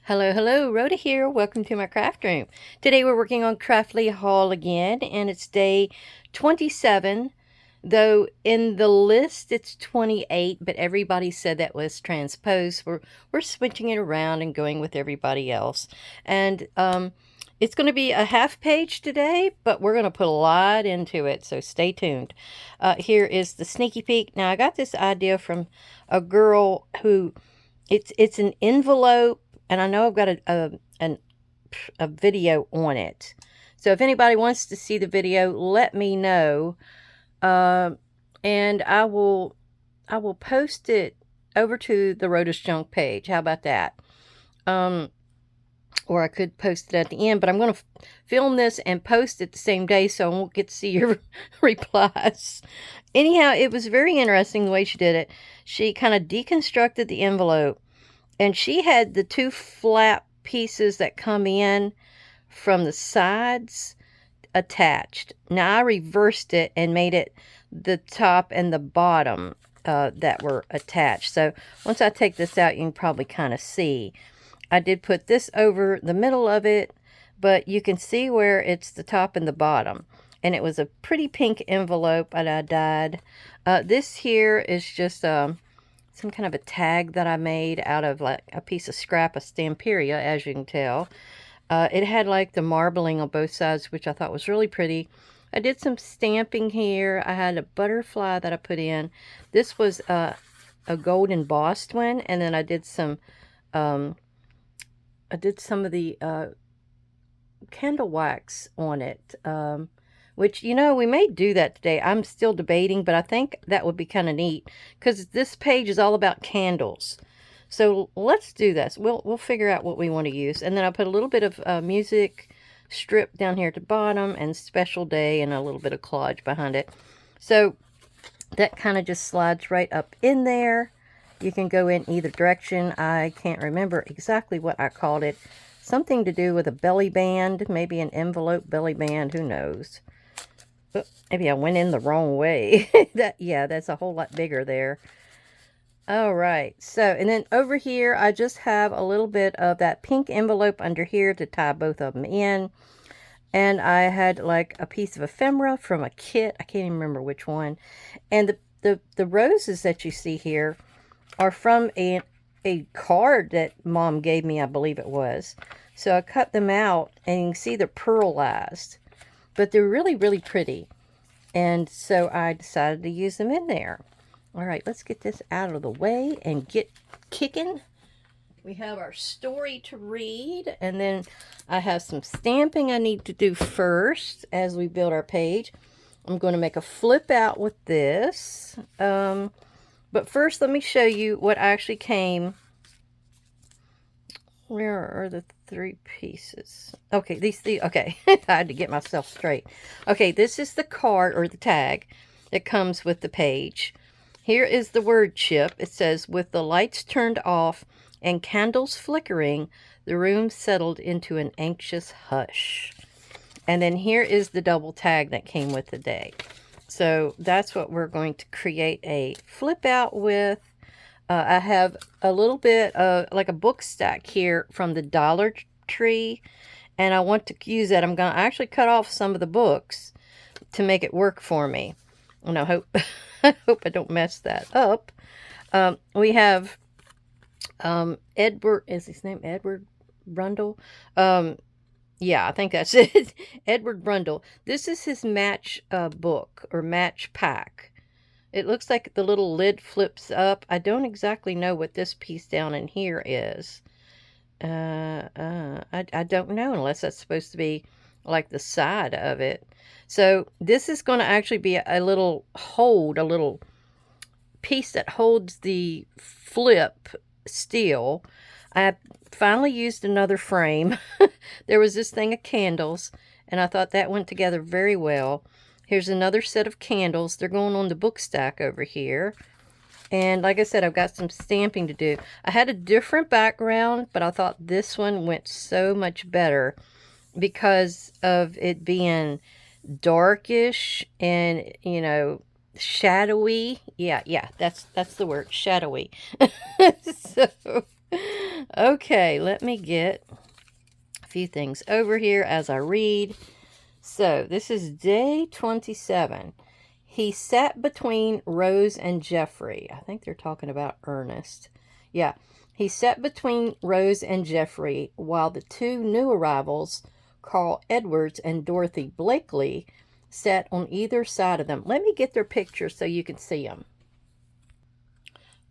Hello, hello, Rhoda here. Welcome to my craft room. Today we're working on Craftly Haul again, and it's day 27, though in the list it's 28, but everybody said that was transposed. We're switching it around and going with everybody else. And it's going to be a half page today, but we're going to put a lot into it, so stay tuned. Here is the sneaky peek. Now, I got this idea from a girl who it's an envelope, and I know I've got a video on it. So if anybody wants to see the video, let me know, uh, and I will post it over to the Rhoda's Junk page. How about that? Um, or I could post it at the end, but I'm going to film this and post it the same day, so I won't get to see your replies. Anyhow, it was very interesting the way she did it. She kind of deconstructed the envelope, and she had the two flap pieces that come in from the sides attached. Now I reversed it and made it the top and the bottom that were attached. So once I take this out, you can probably kind of see. I did put this over the middle of it, but you can see where it's the top and the bottom. And it was a pretty pink envelope that I dyed. This here is just some kind of a tag that I made out of like a piece of scrap of Stamperia, as you can tell. It had like the marbling on both sides, which I thought was really pretty. I did some stamping here. I had a butterfly that I put in. This was a gold embossed one, and then I did some of the candle wax on it, which, you know, we may do that today. I'm still debating, but I think that would be kind of neat because this page is all about candles. So let's do this. We'll figure out what we want to use. And then I put a little bit of music strip down here at the bottom, and special day, and a little bit of collage behind it. So that kind of just slides right up in there. You can go in either direction. I can't remember exactly what I called it. Something to do with a belly band, maybe an envelope belly band, who knows. But maybe I went in the wrong way. That's a whole lot bigger there. All right, so, and then over here, I just have a little bit of that pink envelope under here to tie both of them in. And I had like a piece of ephemera from a kit. I can't even remember which one. And the roses that you see here are from a card that Mom gave me, I believe it was. So I cut them out, and you can see they're pearlized. But they're really, really pretty. And so I decided to use them in there. All right, let's get this out of the way and get kicking. We have our story to read, and then I have some stamping I need to do first as we build our page. I'm going to make a flip out with this. But first, let me show you what actually came. Where are the three pieces? Okay, these okay. I had to get myself straight. Okay, this is the card or the tag that comes with the page. Here is the word chip. It says, with the lights turned off and candles flickering, the room settled into an anxious hush. And then here is the double tag that came with the day. So that's what we're going to create a flip out with. I have a little bit of like a book stack here from the Dollar Tree, and I want to use that. I'm going to actually cut off some of the books to make it work for me. And I hope I hope I don't mess that up. We have Edward, is his name Edward Brundle? Yeah, I think that's it. Edward Brundle. This is his match book or match pack. It looks like the little lid flips up. I don't exactly know what this piece down in here is. I don't know unless that's supposed to be like the side of it. So this is going to actually be a little hold, a little piece that holds the flip still. I finally used another frame. There was this thing of candles, and I thought that went together very well. Here's another set of candles. They're going on the book stack over here. And like I said, I've got some stamping to do. I had a different background, but I thought this one went so much better because of it being darkish and, you know, shadowy. Yeah, that's the word, shadowy. So Okay, let me get a few things over here as I read. So, this is day 27. He sat between Rose and Jeffrey. I think they're talking about Ernest. Yeah. He sat between Rose and Jeffrey while the two new arrivals, Carl Edwards and Dorothy Blakely, sat on either side of them. Let me get their pictures so you can see them.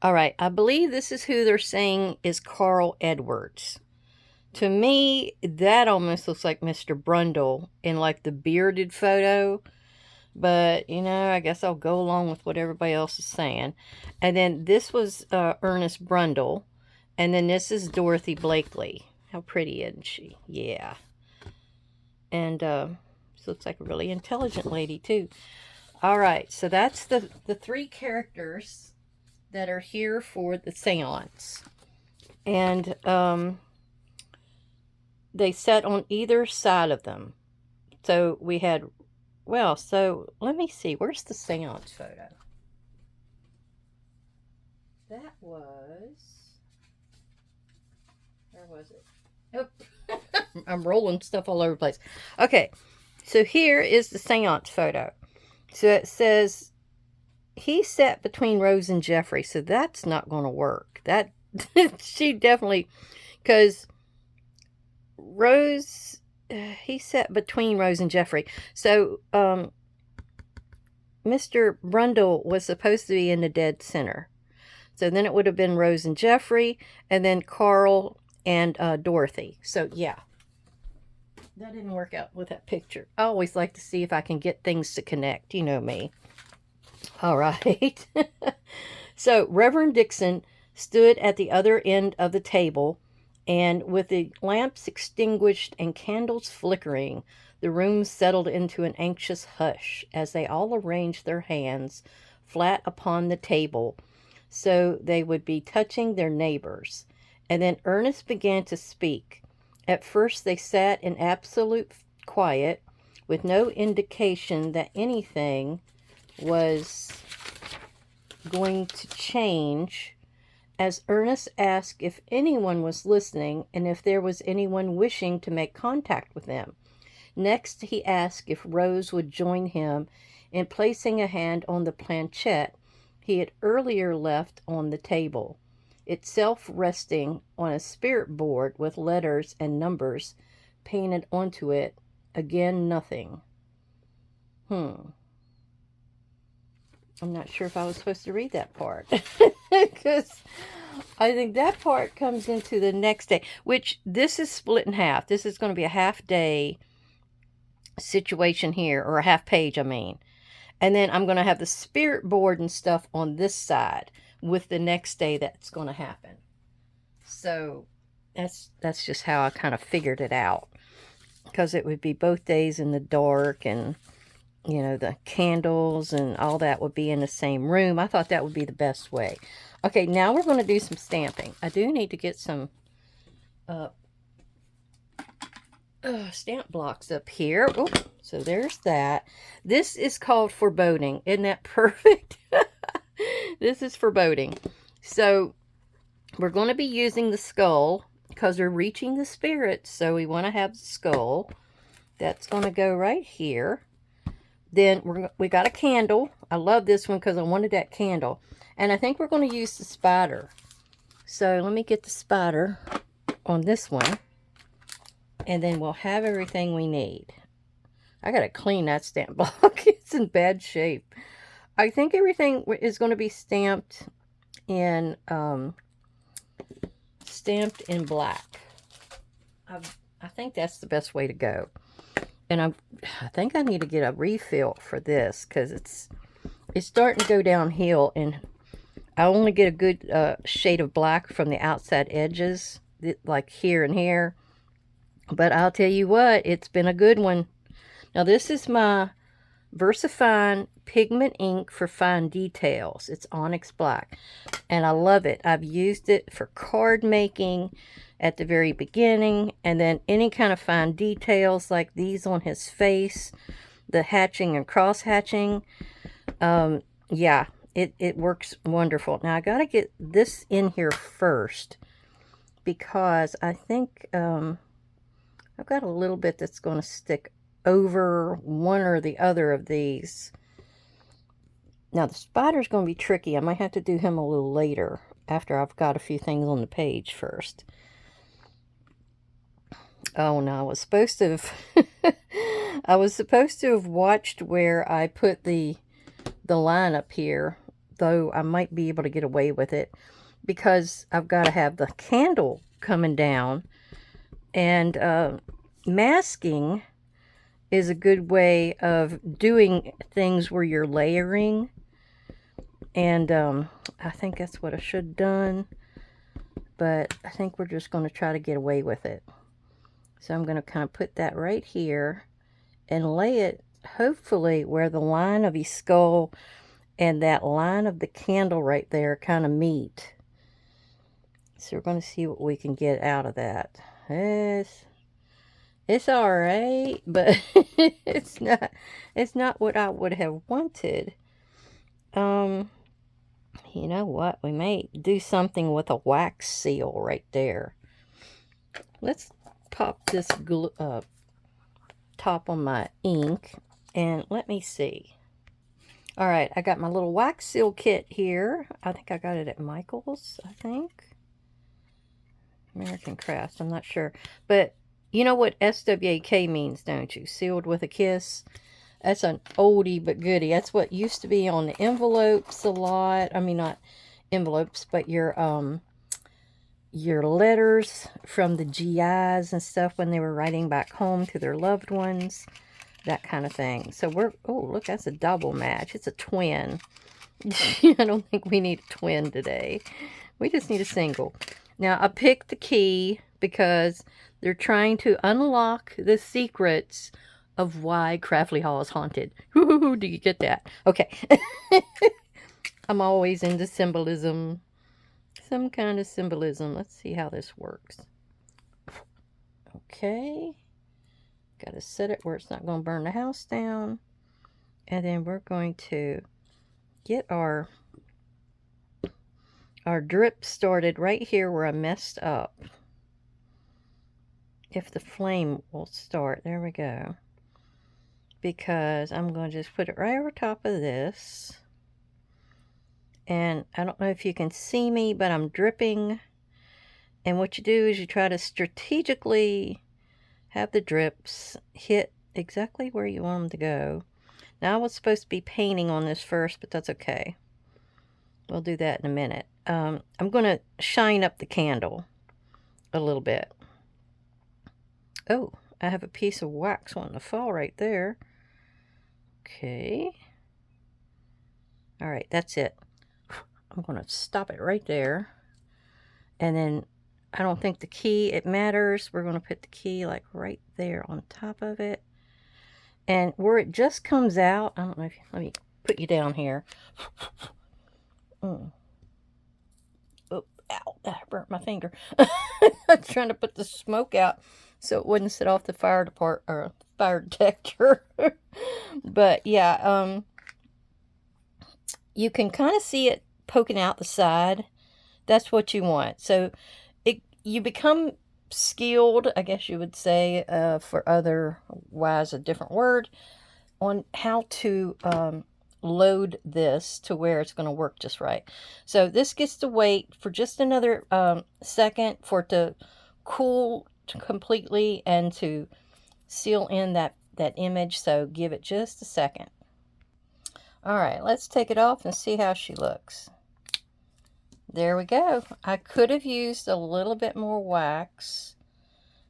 All right, I believe this is who they're saying is Carl Edwards. To me, that almost looks like Mr. Brundle in like the bearded photo. But, you know, I guess I'll go along with what everybody else is saying. And then this was Ernest Brundle. And then this is Dorothy Blakely. How pretty isn't she? Yeah. And she looks like a really intelligent lady, too. All right, so that's the three characters that are here for the seance. And they sat on either side of them. So we had, well, so let me see. Where's the seance photo? That was, where was it? Oh, I'm rolling stuff all over the place. Okay, so here is the seance photo. So it says, he sat between Rose and Jeffrey. So that's not going to work. That, she definitely, because Rose, he sat between Rose and Jeffrey. So, Mr. Brundle was supposed to be in the dead center. So then it would have been Rose and Jeffrey, and then Carl and Dorothy. So, yeah. That didn't work out with that picture. I always like to see if I can get things to connect. You know me. All right. So, Reverend Dixon stood at the other end of the table, and with the lamps extinguished and candles flickering, the room settled into an anxious hush as they all arranged their hands flat upon the table so they would be touching their neighbors. And then Ernest began to speak. At first they sat in absolute quiet, with no indication that anything was going to change, as Ernest asked if anyone was listening and if there was anyone wishing to make contact with them. Next, he asked if Rose would join him in placing a hand on the planchette he had earlier left on the table, itself resting on a spirit board with letters and numbers painted onto it. Again, nothing. I'm not sure if I was supposed to read that part. Because I think that part comes into the next day, which this is split in half. This is going to be a half day situation here, or a half page, I mean. And then I'm going to have the spirit board and stuff on this side with the next day that's going to happen. So that's just how I kind of figured it out. Because it would be both days in the dark, and, you know, the candles and all that would be in the same room. I thought that would be the best way. Okay, now we're going to do some stamping. I do need to get some stamp blocks up here. Oh, so there's that. This is called Foreboding. Isn't that perfect? This is Foreboding. So we're going to be using the skull because we're reaching the spirits. So we want to have the skull. That's going to go right here. Then we got a candle. I love this one because I wanted that candle. And I think we're going to use the spider. So let me get the spider on this one. And then we'll have everything we need. I got to clean that stamp block. It's in bad shape. I think everything is going to be stamped in black. I think that's the best way to go. And I think I need to get a refill for this because it's starting to go downhill, and I only get a good shade of black from the outside edges, like here and here. But I'll tell you what, it's been a good one. Now this is my VersaFine Pigment Ink for Fine Details. It's Onyx Black, and I love it. I've used it for card making at the very beginning, and then any kind of fine details like these on his face, the hatching and cross hatching. Yeah, it works wonderful. Now I got to get this in here first because I think I've got a little bit that's going to stick over one or the other of these. Now the spider's going to be tricky. I might have to do him a little later after I've got a few things on the page first. Oh no, I was supposed to have I was supposed to have watched where I put the line up here, though I might be able to get away with it because I've got to have the candle coming down, and masking is a good way of doing things where you're layering, and I think that's what I should have done, but I think we're just going to try to get away with it. So I'm going to kind of put that right here and lay it hopefully where the line of his skull and that line of the candle right there kind of meet. So we're going to see what we can get out of that. It's all right, but it's not what I would have wanted. You know what? We may do something with a wax seal right there. Let's pop this top on my ink, and let me see. All right, I got my little wax seal kit here. I think I got it at Michael's, I think. American Crafts, I'm not sure. But you know what SWAK means, don't you? Sealed with a kiss. That's an oldie but goodie. That's what used to be on the envelopes a lot. I mean, not envelopes, but your letters from the GIs and stuff when they were writing back home to their loved ones. That kind of thing. So oh, look, that's a double match. It's a twin. I don't think we need a twin today. We just need a single. Now, I picked the key because they're trying to unlock the secrets of why Craftly Hall is haunted. Woo-hoo-hoo, do you get that? Okay. I'm always into symbolism. Some kind of symbolism. Let's see how this works. Okay. Got to set it where it's not going to burn the house down. And then we're going to get our drip started right here where I messed up. If the flame will start. There we go. Because I'm going to just put it right over top of this. And I don't know if you can see me, but I'm dripping. And what you do is you try to strategically have the drips hit exactly where you want them to go. Now I was supposed to be painting on this first, but that's okay. We'll do that in a minute. I'm going to shine up the candle a little bit. Oh, I have a piece of wax wanting to fall right there. Okay. All right, that's it. I'm going to stop it right there. And then I don't think the key, it matters. We're going to put the key like right there on top of it. And where it just comes out, I don't know if, let me put you down here. Oh, ow, that burnt my finger. I'm trying to put the smoke out so it wouldn't set off the fire detector. But yeah, you can kind of see it poking out the side. That's what you want. So you become skilled, I guess you would say, for otherwise a different word, on how to load this to where it's going to work just right. So this gets to wait for just another second for it to cool completely and to seal in that image. So give it just a second. All right, let's take it off and see how she looks. There we go. I could have used a little bit more wax,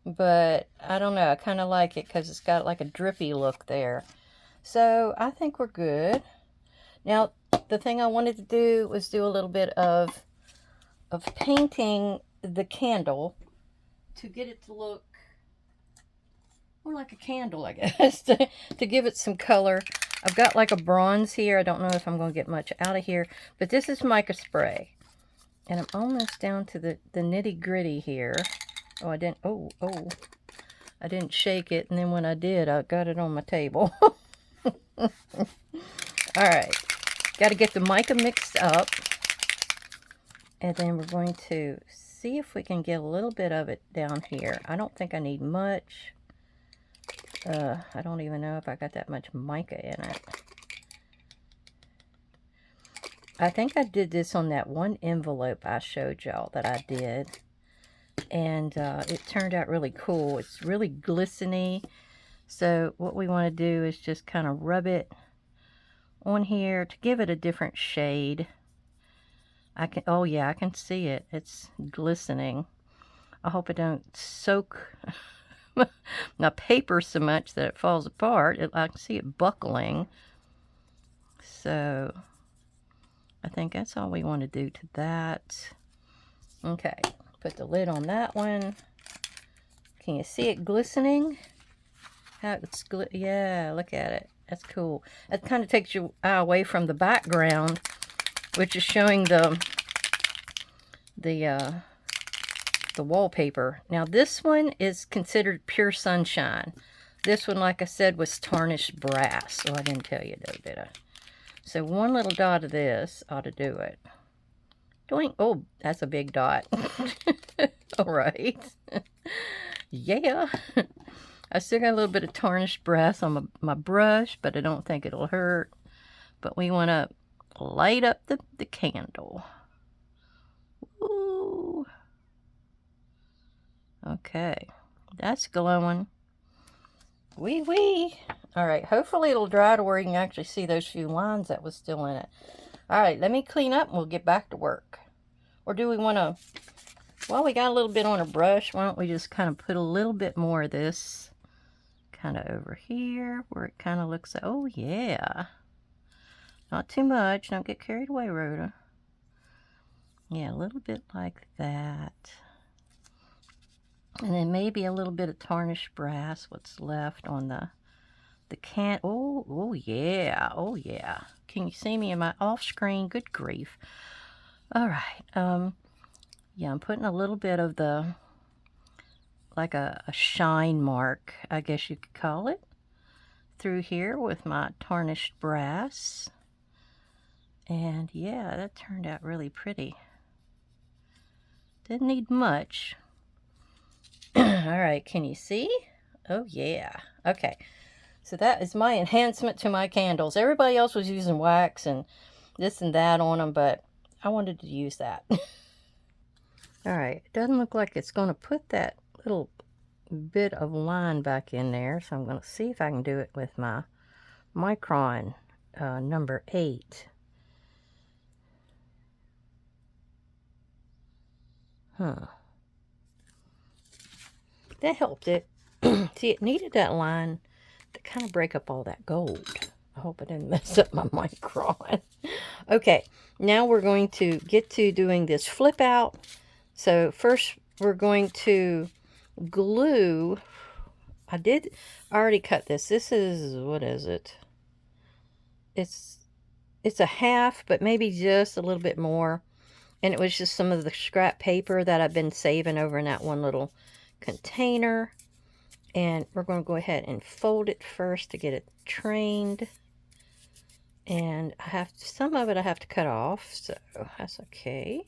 but I don't know. I kind of like it because it's got like a drippy look there. So I think we're good. Now, the thing I wanted to do was do a little bit of painting the candle to get it to look more like a candle, I guess, to give it some color. I've got like a bronze here. I don't know if I'm going to get much out of here, but this is mica spray. And I'm almost down to the nitty gritty here. Oh, I didn't, I didn't shake it. And then when I did, I got it on my table. All right. Got to get the mica mixed up. And then we're going to see if we can get a little bit of it down here. I don't think I need much. I don't even know if I got that much mica in it. I think I did this on that one envelope I showed y'all that I did. And it turned out really cool. It's really glistening. So what we want to do is just kind of rub it on here to give it a different shade. Oh yeah, I can see it. It's glistening. I hope it don't soak my paper so much that it falls apart. I can see it buckling. So I think that's all we want to do to that. Okay, put the lid on that one. Can you see it glistening? How it's yeah, look at it. That's cool. That kind of takes your eye away from the background, which is showing the wallpaper. Now this one is considered pure sunshine. This one, like I said, was tarnished brass. Oh, I didn't tell you though, did I? So one little dot of this ought to do it. Doink. Oh, that's a big dot. All right. Yeah. I still got a little bit of tarnished brass on my brush, but I don't think it'll hurt. But we want to light up the candle. Ooh. Okay. That's glowing. Wee wee. All right. Hopefully it'll dry to where you can actually see those few lines that was still in it. All right. Let me clean up and we'll get back to work. Or do we want to... Well, we got a little bit on a brush. Why don't we just kind of put a little bit more of this kind of over here where it kind of looks... Oh, yeah. Not too much. Don't get carried away, Rhoda. Yeah, a little bit like that. And then maybe a little bit of tarnished brass, what's left on the can. Oh, yeah. Oh, yeah. Can you see me in my off screen? Good grief. All right. Yeah, I'm putting a little bit of the, like a shine mark, I guess you could call it, through here with my tarnished brass. And yeah, that turned out really pretty. Didn't need much. All right, can you see? Oh, yeah. Okay, so that is my enhancement to my candles. Everybody else was using wax and this and that on them, but I wanted to use that. All right, it doesn't look like it's going to put that little bit of line back in there, so I'm going to see if I can do it with my micron number 8. Huh. That helped it. See, it needed that line to kind of break up all that gold. I hope I didn't mess up my micron. Okay, now we're going to get to doing this flip out. So first we're going to glue. I already cut this. This is, what is it? It's a half, but maybe just a little bit more. And it was just some of the scrap paper that I've been saving over in that one little container. And we're going to go ahead and fold it first to get it trained. And some of it I have to cut off, so that's okay.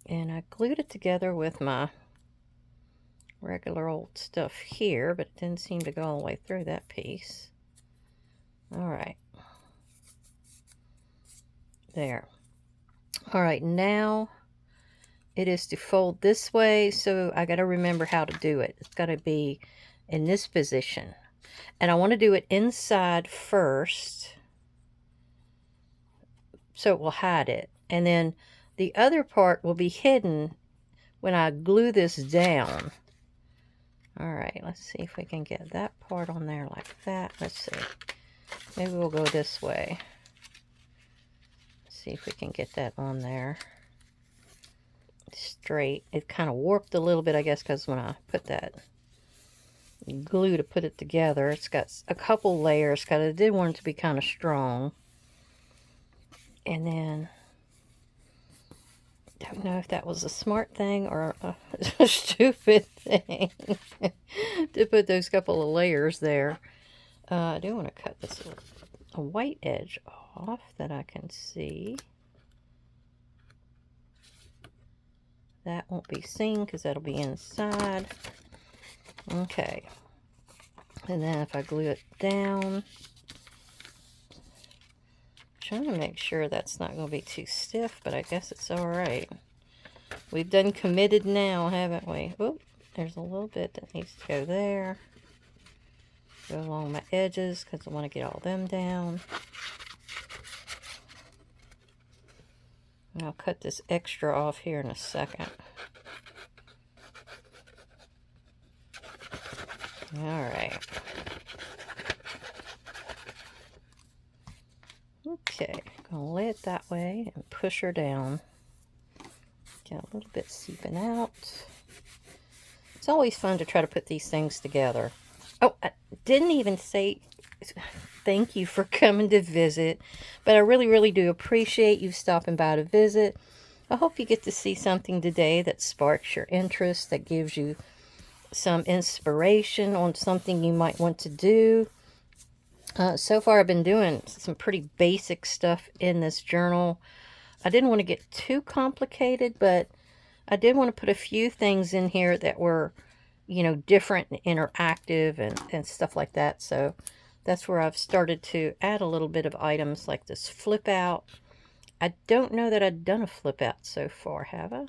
And I glued it together with my regular old stuff here, but it didn't seem to go all the way through that piece. All right. There. All right, now it is to fold this way, so I got to remember how to do it. It's got to be in this position. And I want to do it inside first, so it will hide it. And then the other part will be hidden when I glue this down. All right, let's see if we can get that part on there like that. Let's see. Maybe we'll go this way. See if we can get that on there straight. It kind of warped a little bit, I guess, because when I put that glue to put it together, it's got a couple layers, because I did want it to be kind of strong. And then, don't know if that was a smart thing or a stupid thing to put those couple of layers there. I do want to cut this a white edge off that I can see. That won't be seen because that'll be inside. Okay. And then if I glue it down, trying to make sure that's not going to be too stiff, but I guess it's all right. We've done committed now, haven't we? Oop, there's a little bit that needs to go there. Go along my edges because I want to get all them down. And I'll cut this extra off here in a second. All right. Okay, gonna lay it that way and push her down. Got a little bit seeping out. It's always fun to try to put these things together. Oh, I didn't even say thank you for coming to visit, but I really, really do appreciate you stopping by to visit. I hope you get to see something today that sparks your interest, that gives you some inspiration on something you might want to do. So far, I've been doing some pretty basic stuff in this journal. I didn't want to get too complicated, but I did want to put a few things in here that were, you know, different and interactive and stuff like that. So that's where I've started to add a little bit of items like this flip out. I don't know that I've done a flip out so far, have I?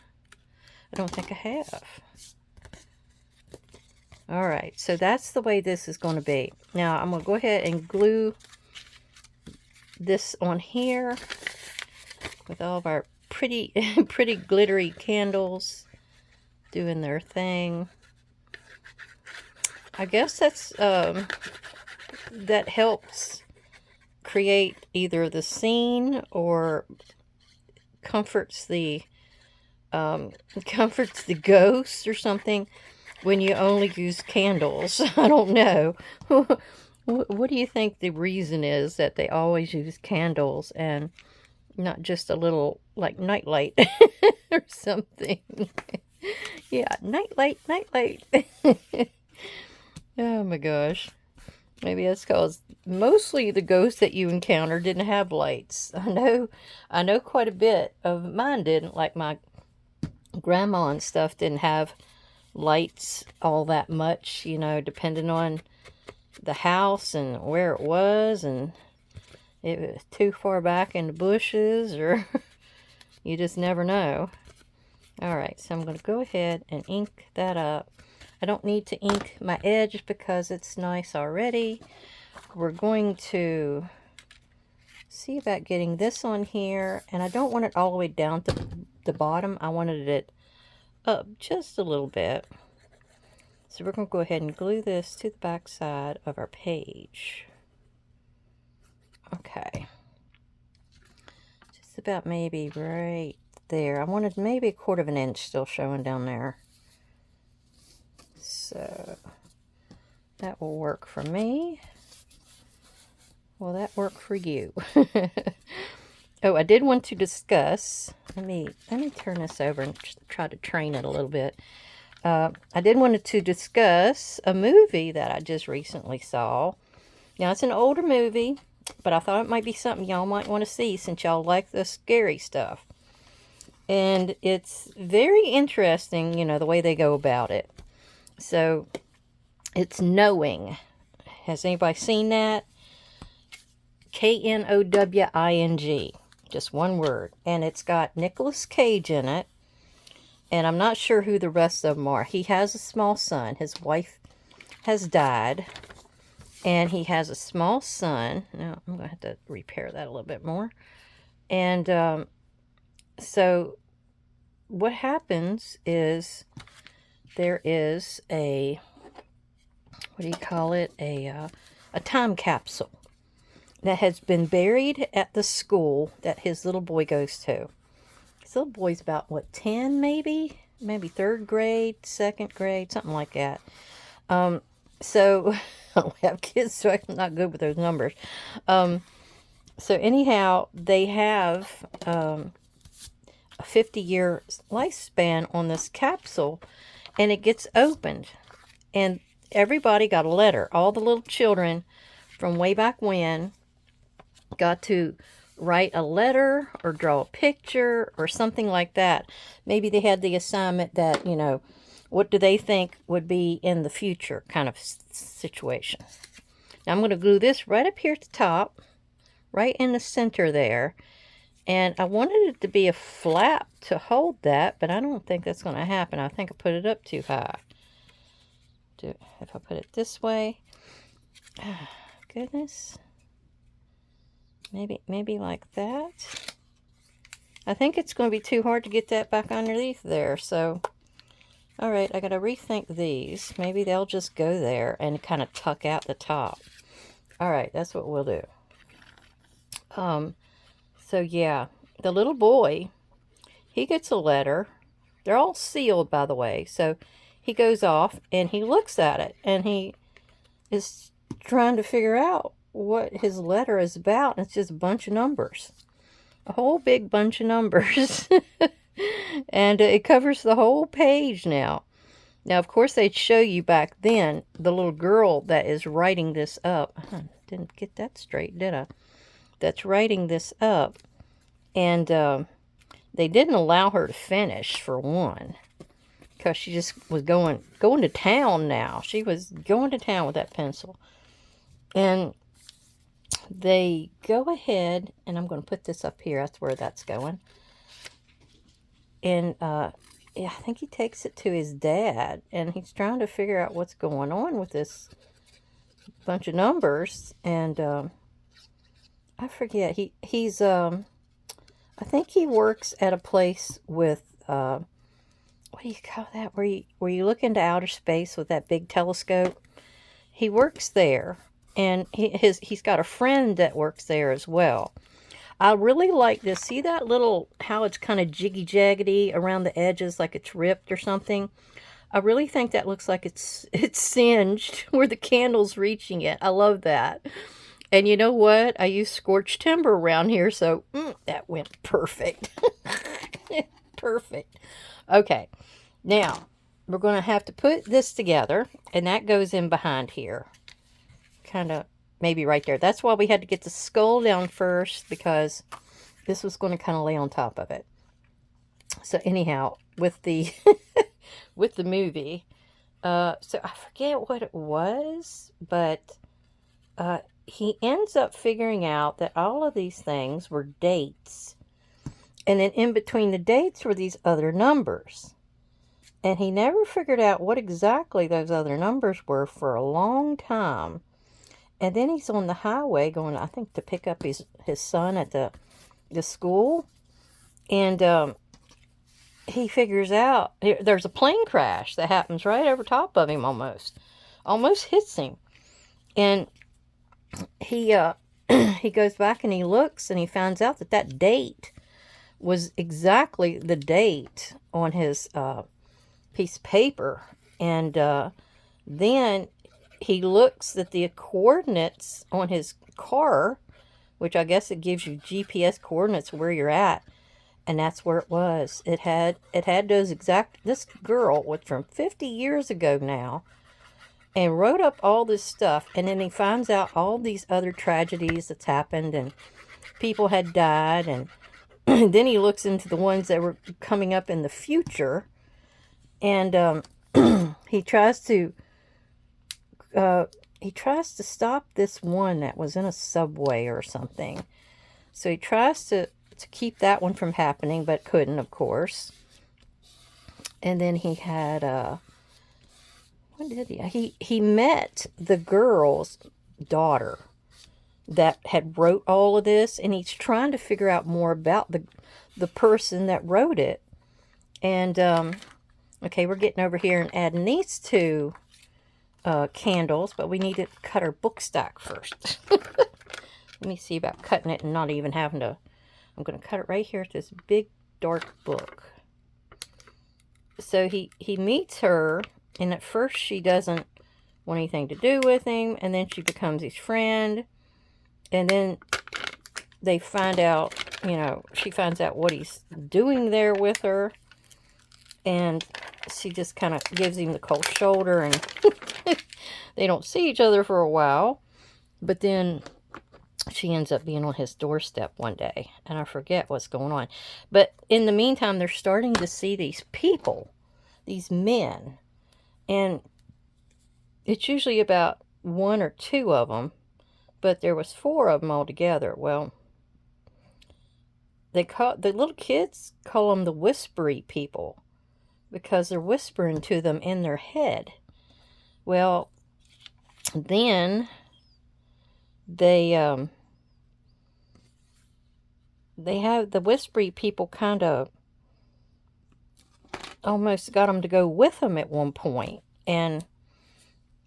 I don't think I have. All right, so that's the way this is going to be. Now I'm going to go ahead and glue this on here with all of our pretty pretty glittery candles doing their thing. I guess that's that helps create either the scene or comforts the ghosts or something when you only use candles. I don't know. What do you think the reason is that they always use candles and not just a little, like, nightlight or something? Yeah, nightlight. Oh my gosh. Maybe that's because mostly the ghosts that you encounter didn't have lights. I know quite a bit of mine didn't, like my grandma and stuff didn't have lights all that much, you know, depending on the house and where it was, and it was too far back in the bushes, or you just never know. All right, so I'm going to go ahead and ink that up. I don't need to ink my edge because it's nice already. We're going to see about getting this on here, and I don't want it all the way down to the bottom. I wanted it up just a little bit. So we're going to go ahead and glue this to the back side of our page. Okay. Just about maybe right there. I wanted maybe 1/4 inch still showing down there. So that will work for me. Will that work for you? Oh, I did want to discuss, let me turn this over and try to train it a little bit. I did want to discuss a movie that I just recently saw. Now, it's an older movie, but I thought it might be something y'all might want to see since y'all like the scary stuff. And it's very interesting, you know, the way they go about it. So, it's Knowing. Has anybody seen that? Knowing. Just one word. And it's got Nicolas Cage in it. And I'm not sure who the rest of them are. He has a small son. His wife has died. And he has a small son. Now, I'm going to have to repair that a little bit more. And so what happens is there is a, what do you call it? A time capsule that has been buried at the school that his little boy goes to. His little boy's about, what, 10 maybe? Maybe 3rd grade, 2nd grade, something like that. So, I don't have kids, so I'm not good with those numbers. So anyhow, they have a 50-year lifespan on this capsule, and it gets opened. And everybody got a letter. All the little children from way back when got to write a letter or draw a picture or something like that. Maybe they had the assignment that, you know, what do they think would be in the future kind of situation. Now I'm going to glue this right up here at the top, right in the center there. And I wanted it to be a flap to hold that, but I don't think that's going to happen. I think I put it up too high. If I put it this way, goodness, maybe like that. I think it's going to be too hard to get that back underneath there. So, all right, I got to rethink these. Maybe they'll just go there and kind of tuck out the top. All right, that's what we'll do. So yeah, the little boy, he gets a letter. They're all sealed, by the way. So he goes off and he looks at it and he is trying to figure out what his letter is about. It's just a bunch of numbers. A whole big bunch of numbers. And it covers the whole page now. Now, of course, they'd show you back then the little girl that is writing this up. I didn't get that straight, did I? That's writing this up. And they didn't allow her to finish, for one. Because she just was going to town now. She was going to town with that pencil. And they go ahead, and I'm going to put this up here. That's where that's going. And yeah, I think he takes it to his dad, and he's trying to figure out what's going on with this bunch of numbers. And I forget. He's I think he works at a place with what do you call that? Where you look into outer space with that big telescope. He works there, and he's got a friend that works there as well. I really like this. See that little, how it's kind of jiggy-jaggedy around the edges like it's ripped or something? I really think that looks like it's singed where the candle's reaching it. I love that. And you know what? I use scorched timber around here, so that went perfect. Perfect. Okay, now we're going to have to put this together, and that goes in behind here. Kind of maybe right there. That's why we had to get the skull down first, because this was going to kind of lay on top of it. So anyhow, with the with the movie, so I forget what it was, but he ends up figuring out that all of these things were dates. And then in between the dates were these other numbers. And he never figured out what exactly those other numbers were for a long time. And then he's on the highway going, I think, to pick up his son at the school. And he figures out there's a plane crash that happens right over top of him almost. Almost hits him. And he he goes back and he looks and he finds out that that date was exactly the date on his piece of paper. And then he looks at the coordinates on his car, which I guess it gives you GPS coordinates where you're at, and that's where it was. It had those exact. This girl was from 50 years ago now, and wrote up all this stuff, and then he finds out all these other tragedies that's happened, and people had died, and then he looks into the ones that were coming up in the future, and he tries to stop this one that was in a subway or something. So he tries to keep that one from happening, but couldn't, of course. And then he had what did he met the girl's daughter that had wrote all of this, and he's trying to figure out more about the person that wrote it. And okay, we're getting over here and adding these two candles, but we need to cut our book stack first. Let me see about cutting it and not even having to. I'm going to cut it right here at this big dark book. So he meets her, and at first she doesn't want anything to do with him, and then she becomes his friend, and then they find out, she finds out what he's doing there with her, and she just kind of gives him the cold shoulder, and they don't see each other for a while. But then she ends up being on his doorstep one day, and I forget what's going on. But in the meantime, they're starting to see these people, these men, and it's usually about one or two of them, but there was four of them altogether. Well, the little kids call them the whispery people because they're whispering to them in their head. Well, then they have the whispery people kind of almost got them to go with them at one point, and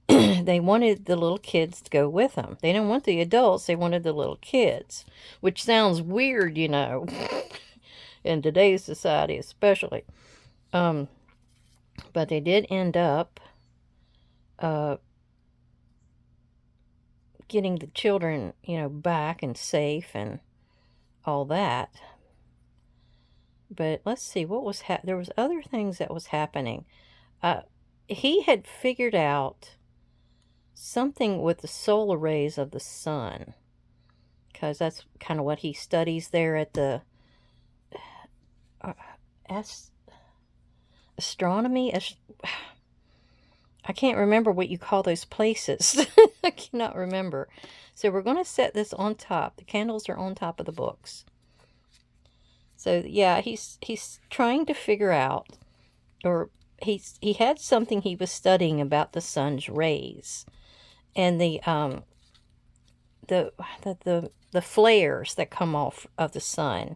they wanted the little kids to go with them. They didn't want the adults, they wanted the little kids, which sounds weird, you know, in today's society especially. But they did end up getting the children, you know, back and safe and all that. But let's see, what was there was other things that was happening. He had figured out something with the solar rays of the sun, because that's kind of what he studies there at the astronomy. I can't remember what you call those places. I cannot remember. So we're going to set this on top. The candles are on top of the books. So yeah, he's trying to figure out, or he had something he was studying about the sun's rays and the flares that come off of the sun.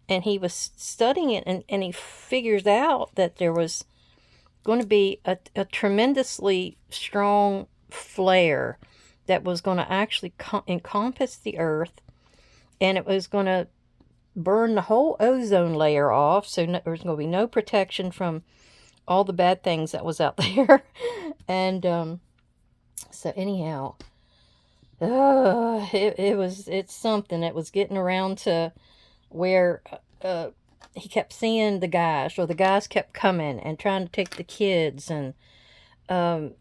And he was studying it, and he figures out that there was going to be a tremendously strong flare that was going to actually encompass the earth, and it was going to burn the whole ozone layer off, so there was going to be no protection from all the bad things that was out there. And so anyhow, it's something that was getting around to where he kept seeing the guys, or the guys kept coming and trying to take the kids, and the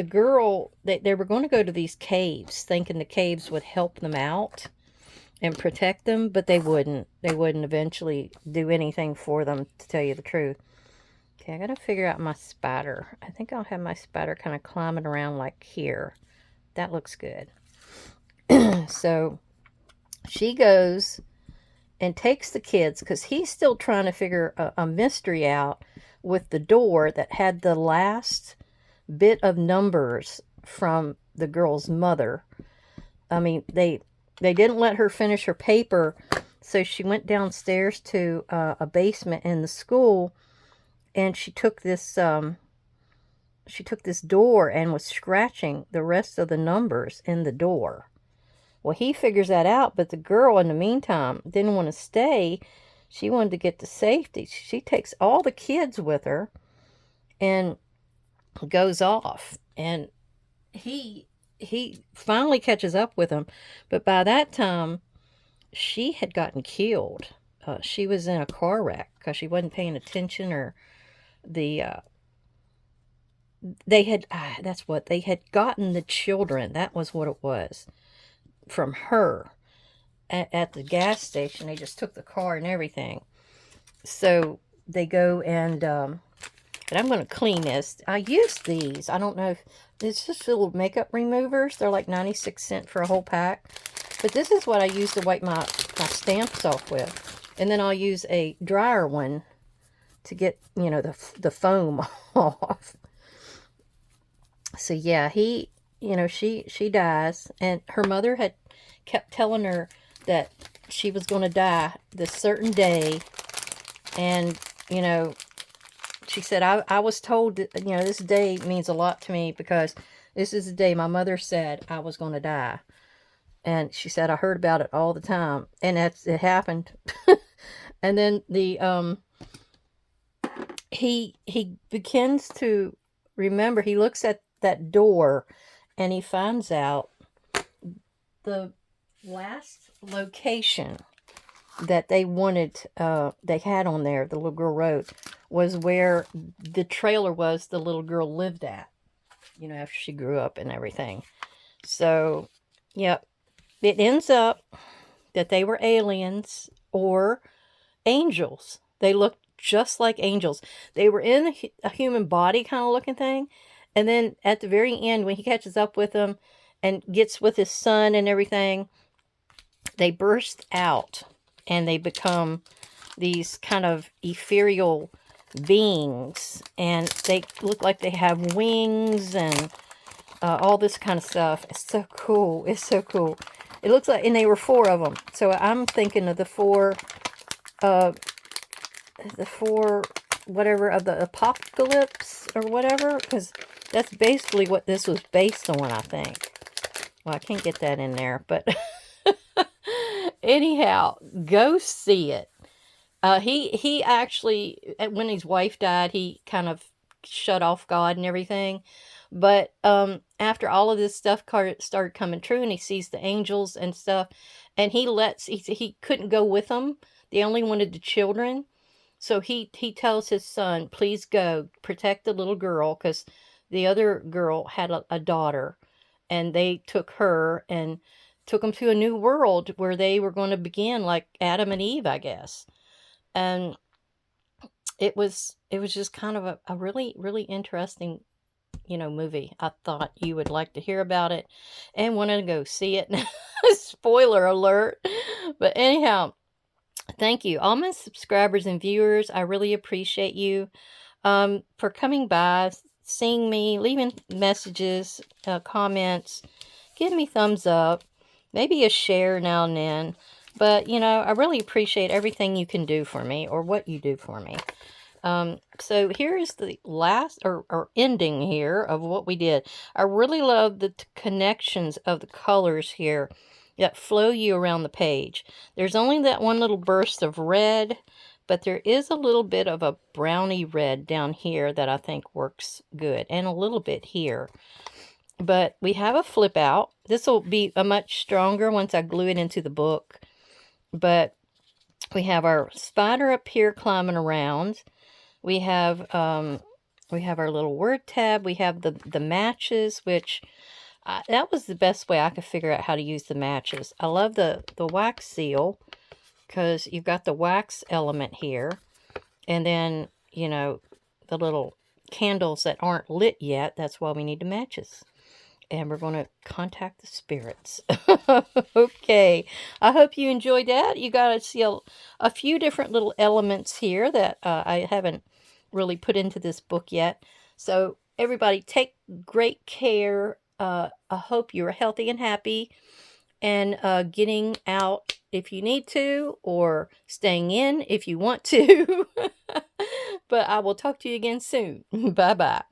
girl, they were going to go to these caves thinking the caves would help them out and protect them, but they wouldn't eventually do anything for them, to tell you the truth. Okay, I gotta figure out my spider. I think I'll have my spider kind of climbing around like here. That looks good. So she goes and takes the kids, because he's still trying to figure a mystery out with the door that had the last bit of numbers from the girl's mother. I mean, they didn't let her finish her paper, so she went downstairs to a basement in the school, and she took this door and was scratching the rest of the numbers in the door. Well, he figures that out, but the girl, in the meantime, didn't want to stay. She wanted to get to safety. She takes all the kids with her and goes off. And he finally catches up with him. But by that time, she had gotten killed. She was in a car wreck because she wasn't paying attention, or they had gotten the children. That was what it was, from her at the gas station. They just took the car and everything. So they go and I'm going to clean this. I used these. I don't know if it's just little makeup removers. They're like 96 cents for a whole pack. But this is what I use to wipe my stamps off with. And then I'll use a drier one to get, you know, the foam off. So yeah, she dies, and her mother had kept telling her that she was going to die this certain day. And, you know, she said, I was told that, you know, this day means a lot to me, because this is the day my mother said I was going to die. And she said, I heard about it all the time. And it happened. And then he begins to remember. He looks at that door, and he finds out the last location that they wanted, they had on there, the little girl wrote, was where the trailer was the little girl lived at, you know, after she grew up and everything. So Yep. It ends up that they were aliens or angels. They looked just like angels. They were in a human body kind of looking thing. And then at the very end, when he catches up with them and gets with his son and everything, they burst out and they become these kind of ethereal beings. And they look like they have wings and all this kind of stuff. It's so cool. It's so cool. It looks like, and they were 4 of them. So I'm thinking of the four, whatever, of the apocalypse or whatever, because that's basically what this was based on, I think. Well, I can't get that in there, but anyhow, go see it. He actually, when his wife died, he kind of shut off God and everything. But after all of this stuff started coming true, and he sees the angels and stuff, and he couldn't go with them. They only wanted the children. So he tells his son, please go protect the little girl, because the other girl had a daughter, and they took her and took them to a new world where they were going to begin like Adam and Eve, I guess. And it was just kind of a really, really interesting, movie. I thought you would like to hear about it and wanted to go see it. Spoiler alert. But anyhow, thank you, all my subscribers and viewers. I really appreciate you for coming by, seeing me, leaving messages, comments, giving me thumbs up, maybe a share now and then. But, I really appreciate everything you can do for me, or what you do for me. So here is the last or ending here of what we did. I really love the connections of the colors here that flow you around the page. There's only that one little burst of red, but there is a little bit of a browny red down here that I think works good, and a little bit here. But we have a flip out. This will be a much stronger once I glue it into the book. But we have our spider up here climbing around. We have our little word tab. We have the matches, which that was the best way I could figure out how to use the matches. I love the wax seal, because you've got the wax element here, and then the little candles that aren't lit yet. That's why we need the matches. And we're going to contact the spirits. Okay. I hope you enjoyed that. You got to see a few different little elements here that I haven't really put into this book yet. So everybody, take great care. I hope you're healthy and happy, and getting out if you need to, or staying in if you want to. But I will talk to you again soon. Bye-bye.